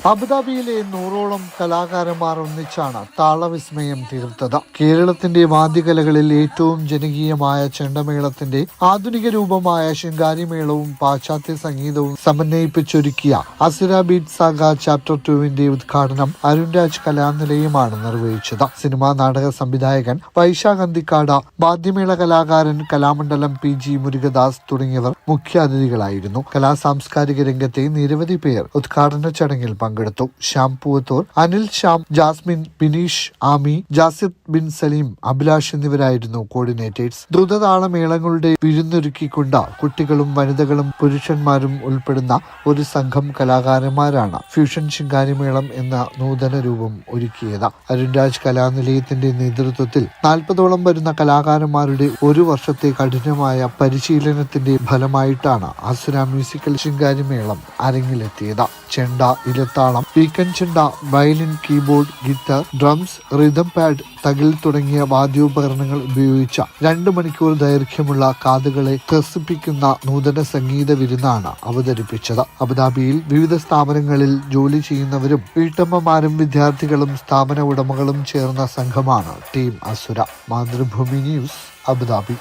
അബുദാബിയിലെ 100ഓളം കലാകാരന്മാർ ഒന്നിച്ചാണ് താളവിസ്മയം തീർത്തത്. കേരളത്തിന്റെ വാദ്യകലകളിൽ ഏറ്റവും ജനകീയമായ ചെണ്ടമേളത്തിന്റെ ആധുനിക രൂപമായ ശിങ്കാരിമേളവും പാശ്ചാത്യ സംഗീതവും സമന്വയിപ്പിച്ചൊരുക്കിയ അസുര ബീറ്റ് സാഗ ചാപ്റ്റർ 2 ഉദ്ഘാടനം അരുൺരാജ് കലാനിലയമാണ് നിർവഹിച്ചത്. സിനിമാ നാടക സംവിധായകൻ വൈശാഖ് അന്തിക്കാട്, വാദ്യമേള കലാകാരൻ കലാമണ്ഡലം PG മുരുകദാസ് തുടങ്ങിയവർ മുഖ്യാതിഥികളായിരുന്നു. സാംസ്കാരിക രംഗത്തെ നിരവധി പേർ ഉദ്ഘാടന ചടങ്ങിൽ പങ്കെടുത്തു. ശ്യാം പൂവത്തൂർ, അനിൽ ശ്യാം, ജാസ്മിൻ, ബിനീഷ്, ആമി, ജാസിർ ബിൻ സലീം, അഭിലാഷ് എന്നിവരായിരുന്നു കോർഡിനേറ്റേഴ്സ്. ദ്രുതതാളമേളങ്ങളുടെ വിരുന്നൊരുക്കിക്കൊണ്ട് കുട്ടികളും വനിതകളും പുരുഷന്മാരും ഉൾപ്പെടുന്ന ഒരു സംഘം കലാകാരന്മാരാണ് ഫ്യൂഷൻ ശിങ്കാരിമേളം എന്ന നൂതന രൂപം ഒരുക്കിയത്. അരുൺരാജ് കലാനിലയത്തിന്റെ നേതൃത്വത്തിൽ 40ഓളം വരുന്ന കലാകാരന്മാരുടെ ഒരു വർഷത്തെ കഠിനമായ പരിശീലനത്തിന്റെ ഫലമായിട്ടാണ് അസുര മ്യൂസിക്കൽ ശിങ്കാരിമേളം അരങ്ങിലെത്തിയത്. ചെണ്ട, ഇലത്താളം, വീക്കൻ ചെണ്ട, violin, keyboard, guitar, drums, rhythm pad, തകിൽ തുടങ്ങിയ വാദ്യോപകരണങ്ങൾ ഉപയോഗിച്ച 2 മണിക്കൂർ ദൈർഘ്യമുള്ള കാതുകളെ ത്രസിപ്പിക്കുന്ന നൂതന സംഗീത വിരുന്നാണ് അവതരിപ്പിച്ചത്. അബുദാബിയിൽ വിവിധ സ്ഥാപനങ്ങളിൽ ജോലി ചെയ്യുന്നവരും വീട്ടമ്മമാരും വിദ്യാർത്ഥികളും സ്ഥാപന ഉടമകളും ചേർന്ന സംഘമാണ് ടീം അസുര. Mathrubhumi news, Abu Dhabi.